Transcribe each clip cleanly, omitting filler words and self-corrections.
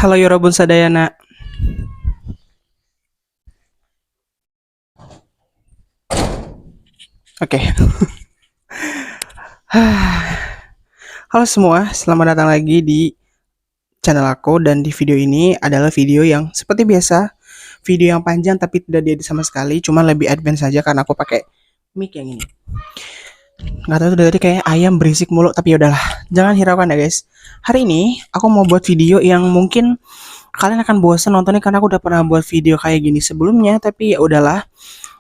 Halo Yorobun Sadayana. Oke. Halo semua, selamat datang lagi di channel aku dan di video ini adalah video yang seperti biasa, video yang panjang tapi tidak diedit sama sekali, cuma lebih advance saja karena aku pakai mic yang ini. Nggak tahu tuh dari tadi kayak ayam berisik mulu, tapi yaudahlah, jangan hiraukan ya guys. Hari ini aku mau buat video yang mungkin kalian akan bosan nontonnya karena aku udah pernah buat video kayak gini sebelumnya, tapi ya udahlah.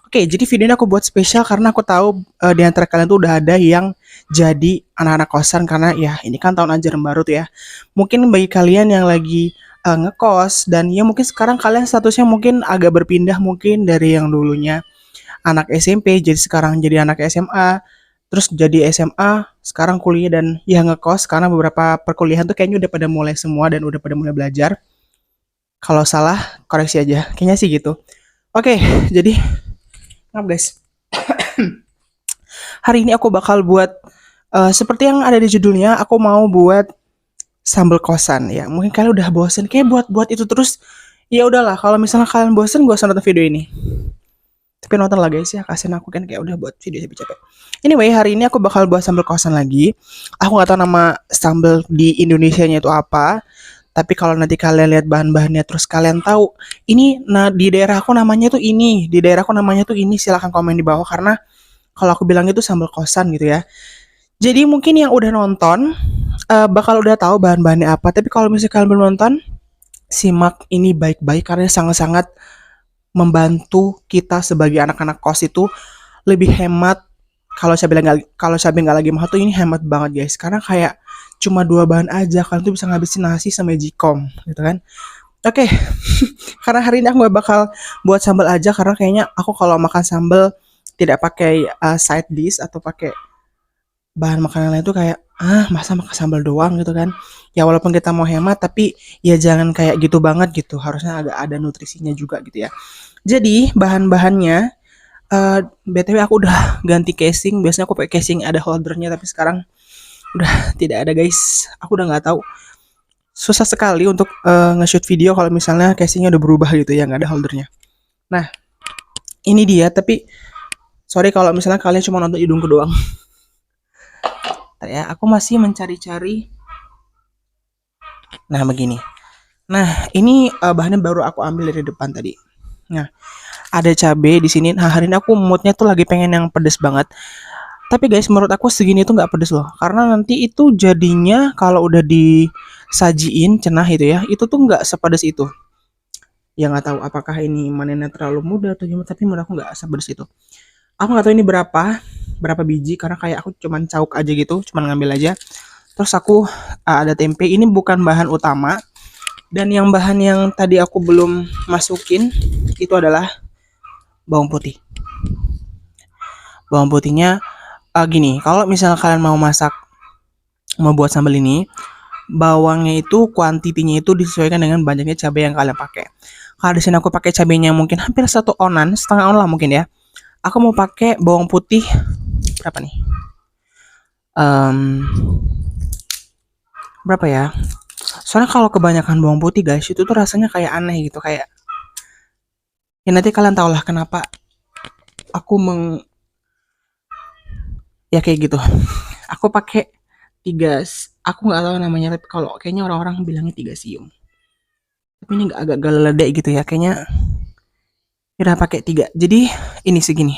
Oke, jadi video ini aku buat spesial karena aku tahu di antara kalian tuh udah ada yang jadi anak-anak kosan karena ya ini kan tahun ajaran baru tuh ya. Mungkin bagi kalian yang lagi ngekos dan ya mungkin sekarang kalian statusnya mungkin agak berpindah mungkin dari yang dulunya anak SMP jadi sekarang jadi anak SMA, terus jadi SMA, sekarang kuliah dan ya ngekos karena beberapa perkuliahan tuh kayaknya udah pada mulai semua dan udah pada mulai belajar. Kalau salah koreksi aja, kayaknya sih gitu. Oke, jadi maaf guys. Hari ini aku bakal buat seperti yang ada di judulnya, aku mau buat sambal kosan ya. Mungkin kalian udah bosen kayak buat itu terus. Ya udahlah, kalau misalnya kalian bosen gak usah nonton video ini. Tapi nonton lah guys ya, kasihan aku kan kayak udah buat video capek-capek. Anyway, hari ini aku bakal buat sambal kosan lagi. Aku gak tahu nama sambal di Indonesianya itu apa. Tapi kalau nanti kalian lihat bahan-bahannya terus kalian tahu ini nah di daerah aku namanya tuh ini, di daerah aku namanya tuh ini, silahkan komen di bawah karena kalau aku bilang itu sambal kosan gitu ya. Jadi mungkin yang udah nonton bakal udah tahu bahan-bahannya apa. Tapi kalau misalnya kalian belum nonton, simak ini baik-baik karena sangat-sangat membantu kita sebagai anak-anak kos itu lebih hemat. Kalau saya bilang nggak lagi mahal tuh ini hemat banget guys. Karena kayak cuma dua bahan aja kalian tuh bisa ngabisin nasi sama jikom gitu kan. Oke, karena hari ini aku nggak bakal buat sambal aja karena kayaknya aku kalau makan sambal tidak pakai side dish atau pakai bahan makanan lain tuh kayak masa makan sambal doang gitu kan. Ya walaupun kita mau hemat tapi ya jangan kayak gitu banget gitu. Harusnya agak ada nutrisinya juga gitu ya. Jadi bahan-bahannya BTW aku udah ganti casing. Biasanya aku pakai casing ada holdernya tapi sekarang udah tidak ada guys. Aku udah nggak tahu. Susah sekali untuk nge-shoot video kalau misalnya casingnya udah berubah gitu ya, nggak ada holdernya. Nah, ini dia. Tapi sorry kalau misalnya kalian cuma nonton hidungku doang. Ntar ya, aku masih mencari-cari. Nah, begini. Nah, ini bahannya baru aku ambil dari depan tadi. Nah, ada cabai di sini. Nah, hari ini aku moodnya tuh lagi pengen yang pedes banget. Tapi guys, menurut aku segini tuh nggak pedes loh. Karena nanti itu jadinya kalau udah disajiin cenah itu ya, itu tuh nggak sepedes itu. Ya nggak tahu apakah ini manennya terlalu muda atau gimana, tapi menurut aku nggak sepedes itu. Aku nggak tahu ini berapa biji karena kayak aku cuman cauk aja gitu, cuman ngambil aja. Terus aku ada tempe. Ini bukan bahan utama. Dan yang bahan yang tadi aku belum masukin itu adalah bawang putih. Bawang putihnya gini, kalau misalnya kalian mau buat sambal ini, bawangnya itu kuantitinya itu disesuaikan dengan banyaknya cabai yang kalian pakai. Kalau di sini aku pakai cabainya mungkin hampir 1 onan, setengah on lah mungkin ya. Aku mau pakai bawang putih berapa nih? Berapa ya? Soalnya kalau kebanyakan bawang putih guys, itu tuh rasanya kayak aneh gitu, kayak ya nanti kalian tau lah kenapa aku ya kayak gitu. Aku pakai aku nggak tahu namanya tapi kalau kayaknya orang-orang bilangnya 3 siung. Tapi ini agak geledek gitu ya, kayaknya udah pakai 3. Jadi ini segini.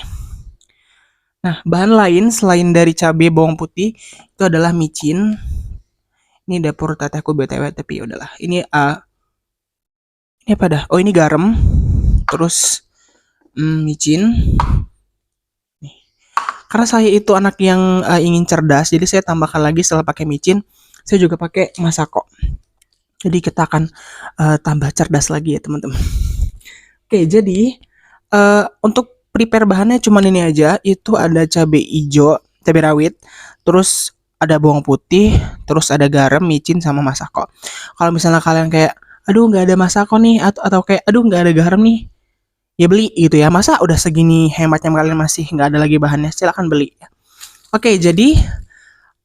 Nah, bahan lain selain dari cabai bawang putih itu adalah micin. Ini dapur tetehku BTW tapi ya udahlah. Ini apa dah? Oh, ini garam. Terus micin. Nih. Karena saya itu anak yang ingin cerdas, jadi saya tambahkan lagi setelah pakai micin, saya juga pakai masako. Jadi kita akan tambah cerdas lagi ya teman-teman. Oke, jadi untuk prepare bahannya cuma ini aja. Itu ada cabai hijau, cabai rawit, terus ada bawang putih, terus ada garam, micin, sama masako. Kalau misalnya kalian kayak, aduh nggak ada masako nih, atau kayak, aduh nggak ada garam nih, ya beli gitu ya. Masa udah segini hematnya kalian masih nggak ada lagi bahannya, silakan beli. Oke, jadi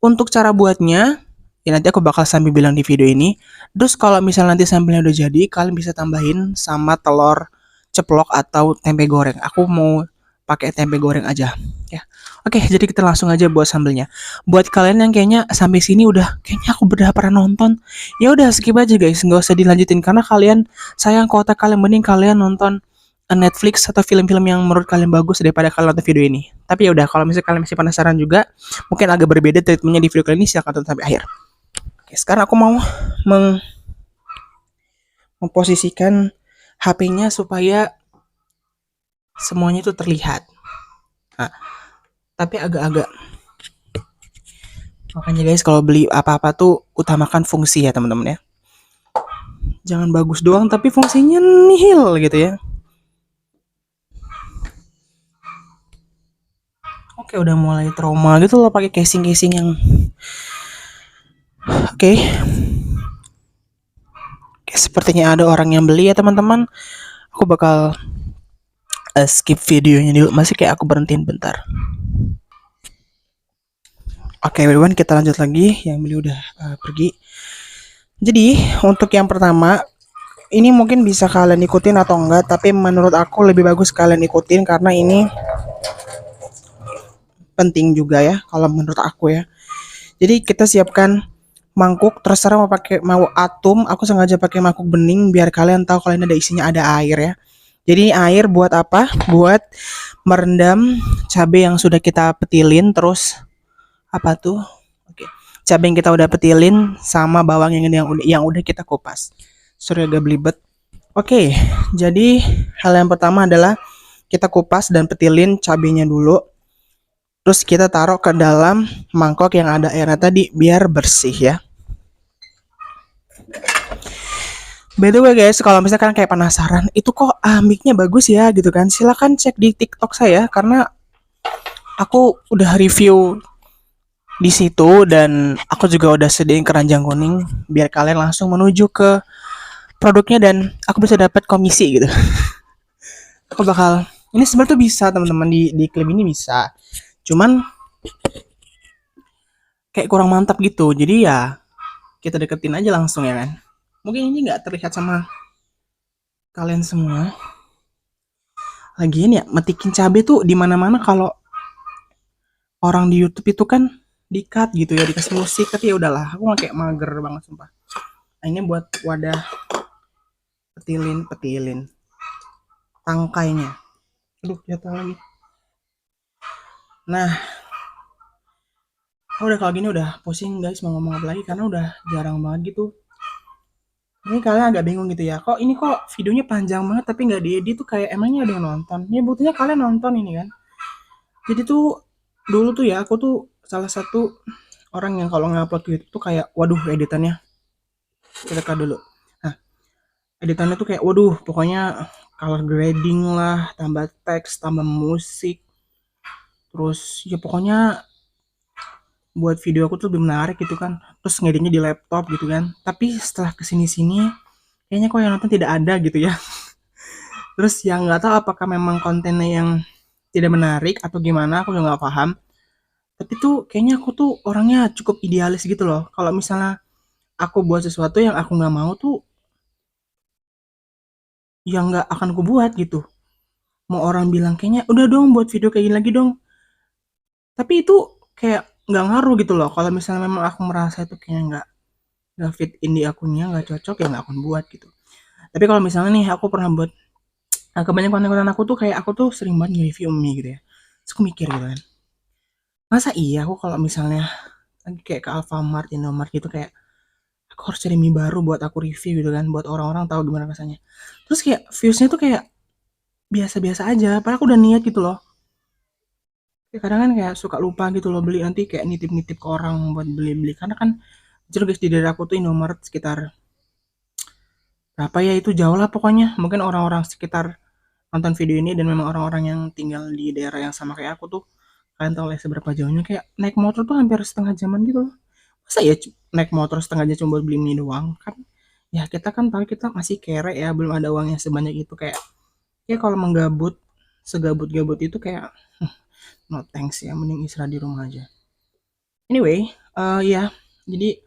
untuk cara buatnya, Ya nanti aku bakal sambil bilang di video ini. Terus kalau misalnya nanti sambelnya udah jadi, kalian bisa tambahin sama telur ceplok atau tempe goreng. Aku mau pakai tempe goreng aja. Ya. Oke, jadi kita langsung aja buat sambelnya. Buat kalian yang kayaknya sampai sini udah kayaknya aku udah pernah nonton, ya udah skip aja guys, nggak usah dilanjutin karena kalian sayang kuota kalian, mending kalian nonton Netflix atau film-film yang menurut kalian bagus daripada kalian nonton video ini. Tapi ya udah, kalau misalnya kalian masih penasaran juga, mungkin agak berbeda treatmentnya di video kali ini, silahkan tonton sampai akhir. Oke, sekarang aku mau memposisikan HP-nya supaya semuanya itu terlihat. Nah, tapi agak-agak. Makanya guys, kalau beli apa-apa tuh utamakan fungsi ya teman-teman ya. Jangan bagus doang tapi fungsinya nihil gitu ya. Oke, udah mulai trauma gitu loh pakai casing-casing yang oke. Oke, sepertinya ada orang yang beli ya teman-teman. Aku bakal skip videonya dulu. Masih kayak aku berhentiin bentar. Oke, everyone, kita lanjut lagi. Yang beli udah pergi. Jadi, untuk yang pertama, ini mungkin bisa kalian ikutin atau enggak, tapi menurut aku lebih bagus kalian ikutin karena ini penting juga ya kalau menurut aku ya. Jadi kita siapkan mangkuk, terserah mau atum, aku sengaja pakai mangkuk bening biar kalian tahu kalau ini ada isinya, ada air ya. Jadi air buat apa? Buat merendam cabai yang sudah kita petilin, terus apa tuh? Oke. Cabai yang kita udah petilin sama bawang yang udah kita kupas. Sorry agak belibet. Oke, jadi hal yang pertama adalah kita kupas dan petilin cabenya dulu. Terus kita taruh ke dalam mangkok yang ada airnya tadi biar bersih ya. By the way guys, kalau misalkan kayak penasaran, itu kok mic-nya bagus ya gitu kan, silahkan cek di TikTok saya karena aku udah review di situ dan aku juga udah sediain keranjang kuning biar kalian langsung menuju ke produknya dan aku bisa dapat komisi gitu. Aku bakal ini sebenarnya tuh bisa teman-teman di klip ini bisa. Cuman kayak kurang mantap gitu. Jadi ya kita deketin aja langsung ya kan. Mungkin ini nggak terlihat sama kalian semua. Lagian ya metikin cabe tuh di mana-mana kalau orang di YouTube itu kan di-cut gitu ya, dikasih musik, tapi ya udahlah, aku kayak mager banget sumpah. Nah, ini buat wadah petilin tangkainya. Aduh, jatuh lagi. Nah, udah kalau gini udah pusing guys mau ngomong apa lagi karena udah jarang banget gitu. Ini kalian agak bingung gitu ya, kok ini kok videonya panjang banget tapi nggak diedit tuh, kayak emangnya ada yang nonton? Ya buktinya kalian nonton ini kan. Jadi tuh dulu tuh ya aku tuh salah satu orang yang kalau ngupload ke YouTube tuh kayak waduh editannya kita lihat dulu. Nah, editannya tuh kayak waduh pokoknya color grading lah, tambah teks, tambah musik. Terus ya pokoknya buat video aku tuh lebih menarik gitu kan. Terus ngeditnya di laptop gitu kan. Tapi setelah kesini-sini kayaknya kok yang nonton tidak ada gitu ya. Terus yang nggak tahu apakah memang kontennya yang tidak menarik atau gimana, aku juga nggak paham. Tapi tuh kayaknya aku tuh orangnya cukup idealis gitu loh. Kalau misalnya aku buat sesuatu yang aku nggak mau tuh, yang nggak akan aku buat gitu. Mau orang bilang kayaknya udah dong buat video kayak gini lagi dong. Tapi itu kayak nggak ngaruh gitu loh. Kalau misalnya memang aku merasa itu kayaknya nggak fit in di akunnya, nggak cocok ya nggak akan buat gitu. Tapi kalau misalnya nih aku pernah buat kebanyakan konten aku tuh kayak aku tuh sering banget nge-review mie gitu ya. Terus aku mikir gitu kan. Masa iya aku kalau misalnya lagi kayak ke Alfamart, Indomart gitu kayak aku harus cari mie baru buat aku review gitu kan, buat orang-orang tahu gimana rasanya. Terus kayak viewsnya tuh kayak biasa-biasa aja, padahal aku udah niat gitu loh. Ya, kadang kan kayak suka lupa gitu loh beli, nanti kayak nitip-nitip ke orang buat beli-beli karena kan jujur guys di daerah aku tuh Indomaret sekitar berapa ya, itu jauh lah pokoknya. Mungkin orang-orang sekitar nonton video ini dan memang orang-orang yang tinggal di daerah yang sama kayak aku tuh, kalian tahu lah seberapa jauhnya, kayak naik motor tuh hampir setengah jaman gitu loh. Masa ya naik motor setengah jam cuma buat beli mie doang kan? Ya kita kan tahu kita masih kere ya, belum ada uang yang sebanyak itu, kayak ya kalau menggabut segabut-gabut itu kayak no thanks ya, mending istirahat di rumah aja. Anyway, ya jadi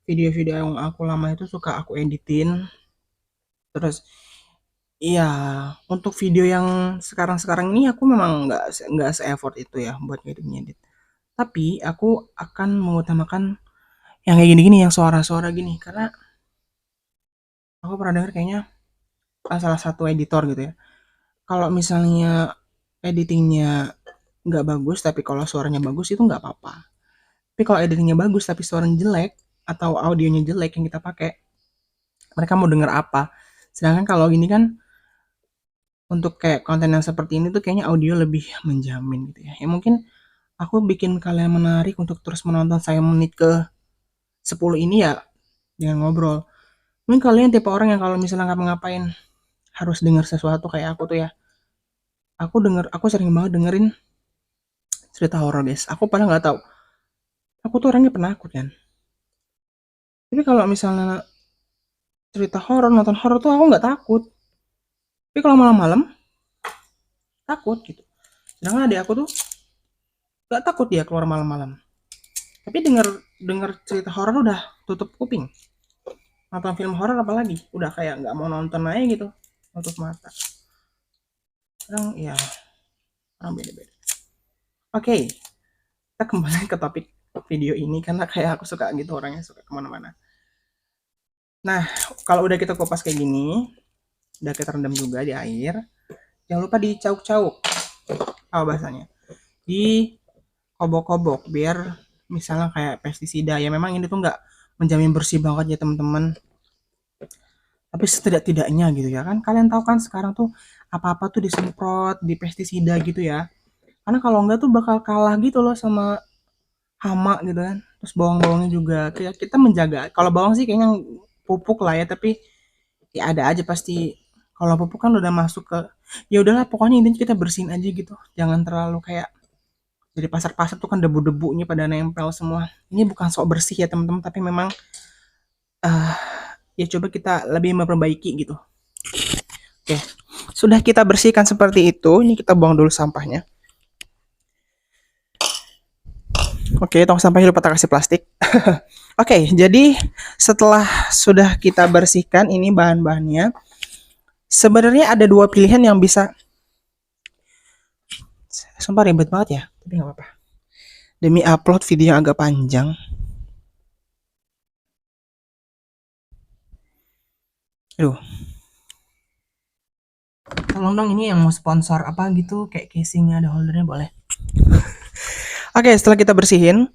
video-video yang aku lama itu suka aku editin. Terus iya, untuk video yang sekarang-sekarang ini aku memang nggak se-effort itu ya buat ngedit-ngedit. Tapi aku akan mengutamakan yang kayak gini-gini, yang suara-suara gini, karena aku pernah dengar kayaknya salah satu editor gitu ya. Kalau misalnya editingnya nggak bagus, tapi kalau suaranya bagus itu nggak apa-apa. Tapi kalau editingnya bagus tapi suaranya jelek atau audionya jelek yang kita pakai, mereka mau denger apa? Sedangkan kalau gini kan untuk kayak konten yang seperti ini tuh kayaknya audio lebih menjamin gitu ya. Ya mungkin aku bikin kalian menarik untuk terus menonton saya menit ke 10 ini ya dengan ngobrol. Mungkin kalian tipe orang yang kalau misalnya ngapa-ngapain harus denger sesuatu kayak aku tuh ya. Aku sering banget dengerin cerita horor guys. Aku padahal nggak tahu. Aku tuh orangnya penakut kan. Tapi kalau misalnya cerita horor, nonton horor tuh aku nggak takut. Tapi kalau malam-malam takut gitu. Sedangkan adik aku tuh nggak takut dia keluar malam-malam. Tapi denger denger cerita horor udah tutup kuping. Nonton film horor apalagi udah kayak nggak mau nonton aja gitu, tutup mata. Kadang ya orang beda-beda. Oke, kita kembali ke topik video ini karena kayak aku suka gitu orangnya suka kemana-mana. Nah, kalau udah kita kupas kayak gini, udah kita rendam juga di air, jangan lupa dicauk-cauk. Apa bahasanya? Di kobok-kobok biar misalnya kayak pestisida ya memang ini tuh nggak menjamin bersih banget ya teman-teman, tapi setidak-tidaknya gitu ya kan kalian tahu kan sekarang tuh apa-apa tuh disemprot di pestisida gitu ya, karena kalau enggak tuh bakal kalah gitu loh sama hama gitu kan. Terus bawang-bawangnya juga kayak kita menjaga, kalau bawang sih kayaknya pupuk lah ya, tapi ya ada aja pasti. Kalau pupuk kan udah masuk ke, ya udahlah pokoknya intinya kita bersihin aja gitu, jangan terlalu kayak dari pasar-pasar tuh kan debu-debunya pada nempel semua. Ini bukan sok bersih ya teman-teman, tapi memang uh, ya coba kita lebih memperbaiki gitu. Oke, sudah kita bersihkan seperti itu. Ini kita buang dulu sampahnya. Oke, tong sampahnya lupa tak kasih plastik. Oke, jadi setelah sudah kita bersihkan ini bahan-bahannya, sebenarnya ada dua pilihan yang bisa. Sumpah ribet banget ya, tapi nggak apa-apa. Demi upload video yang agak panjang. Aduh. Tolong dong ini yang mau sponsor apa gitu, kayak casingnya ada holdernya boleh. Oke, setelah kita bersihin,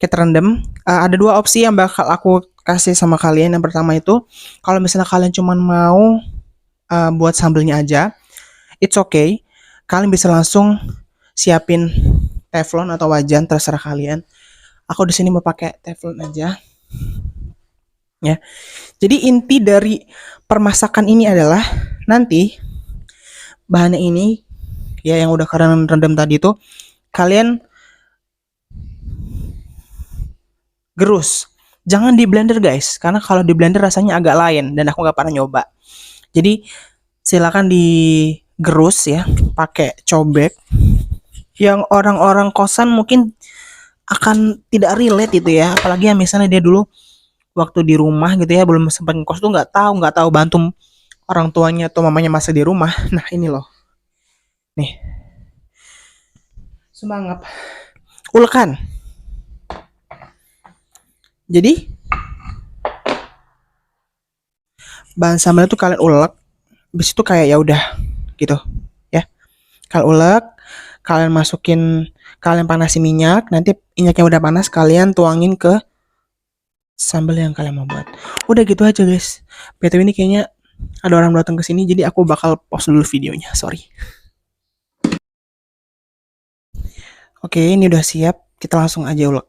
kita rendam. Ada dua opsi yang bakal aku kasih sama kalian. Yang pertama itu, kalau misalnya kalian cuma mau buat sambelnya aja, it's okay. Kalian bisa langsung siapin teflon atau wajan terserah kalian. Aku di sini mau pakai teflon aja. Ya. Jadi inti dari permasakan ini adalah nanti bahannya ini ya yang udah kalian rendam tadi itu kalian gerus. Jangan di blender guys, karena kalau di blender rasanya agak lain dan aku nggak pernah nyoba. Jadi silakan digerus ya, pakai cobek. Yang orang-orang kosan mungkin akan tidak relate itu ya, apalagi yang misalnya dia dulu waktu di rumah gitu ya belum sempat ngekos tuh nggak tahu bantu orang tuanya atau mamanya masih di rumah. Nah ini loh, nih semangat ulekan. Jadi bahan sambal itu kalian ulek, habis itu kayak ya udah gitu ya. Kalian ulek, kalian masukin, kalian panasi minyak, nanti minyaknya udah panas kalian tuangin ke sambal yang kalian mau buat. Udah gitu aja guys. BTW ini kayaknya ada orang datang ke sini jadi aku bakal pause dulu videonya. Sorry. Oke, ini udah siap. Kita langsung aja ulek.